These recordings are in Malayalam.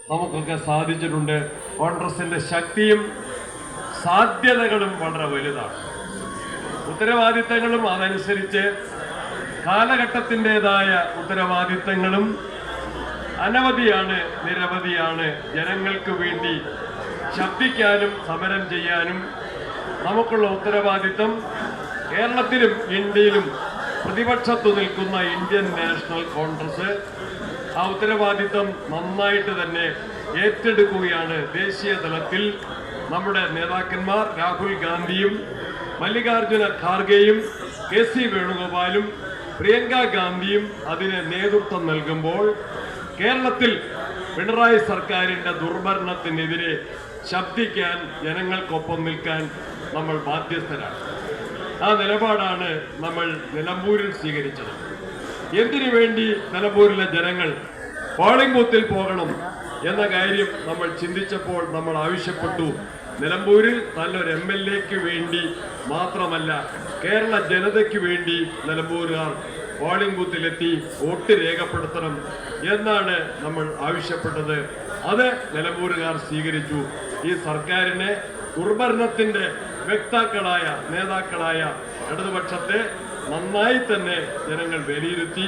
നമുക്കൊക്കെ സാധിച്ചിട്ടുണ്ട്. കോൺഗ്രസിന്റെ ശക്തിയും സാധ്യതകളും വളരെ വലുതാണ്. ഉത്തരവാദിത്തങ്ങളും അതനുസരിച്ച് കാലഘട്ടത്തിൻ്റെതായ ഉത്തരവാദിത്തങ്ങളും അനവധിയാണ്, നിരവധിയാണ്. ജനങ്ങൾക്ക് വേണ്ടി ശബ്ദിക്കാനും സമരം ചെയ്യാനും നമുക്കുള്ള ഉത്തരവാദിത്തം കേരളത്തിലും ഇന്ത്യയിലും പ്രതിപക്ഷത്തു നിൽക്കുന്ന ഇന്ത്യൻ നാഷണൽ കോൺഗ്രസ് ആ ഉത്തരവാദിത്തം നന്നായിട്ട് തന്നെ ഏറ്റെടുക്കുകയാണ്. ദേശീയ തലത്തിൽ നമ്മുടെ നേതാക്കന്മാർ രാഹുൽ ഗാന്ധിയും മല്ലികാർജുന ഖാർഗെയും KC വേണുഗോപാലും പ്രിയങ്ക ഗാന്ധിയും അതിന് നേതൃത്വം നൽകുമ്പോൾ കേരളത്തിൽ പിണറായി സർക്കാരിൻ്റെ ദുർഭരണത്തിനെതിരെ ശബ്ദിക്കാൻ, ജനങ്ങൾക്കൊപ്പം നിൽക്കാൻ നമ്മൾ ബാധ്യസ്ഥരാണ്. ആ നിലപാടാണ് നമ്മൾ നിലമ്പൂരിൽ സ്വീകരിച്ചത്. എന്തിനു വേണ്ടി നിലമ്പൂരിലെ ജനങ്ങൾ പോളിംഗ് ബൂത്തിൽ പോകണം എന്ന കാര്യം നമ്മൾ ചിന്തിച്ചപ്പോൾ നമ്മൾ ആവശ്യപ്പെട്ടു, നിലമ്പൂരിൽ നല്ലൊരു MLAക്ക് വേണ്ടി മാത്രമല്ല, കേരള ജനതയ്ക്ക് വേണ്ടി നിലമ്പൂരുകാർ പോളിംഗ് ബൂത്തിലെത്തി വോട്ട് രേഖപ്പെടുത്തണം എന്നാണ് നമ്മൾ ആവശ്യപ്പെട്ടത്. അത് നിലമ്പൂരുകാർ സ്വീകരിച്ചു. ഈ സർക്കാരിനെ ദുർഭരണത്തിൻ്റെ വ്യക്താക്കളായ നേതാക്കളായ ഇടതുപക്ഷത്തെ നന്നായി തന്നെ ജനങ്ങൾ വിലയിരുത്തി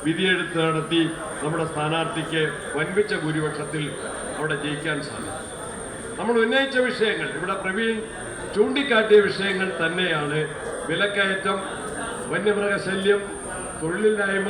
വിധിയെഴുത്ത് നടത്തി നമ്മുടെ സ്ഥാനാർത്ഥിക്ക് വൻപിച്ച ഭൂരിപക്ഷത്തിൽ അവിടെ ജയിക്കാൻ സാധിക്കും. നമ്മൾ ഉന്നയിച്ച വിഷയങ്ങൾ, ഇവിടെ പ്രവീൺ ചൂണ്ടിക്കാട്ടിയ വിഷയങ്ങൾ തന്നെയാണ്. വിലക്കയറ്റം, വന്യമൃഗശല്യം, തൊഴിലില്ലായ്മ,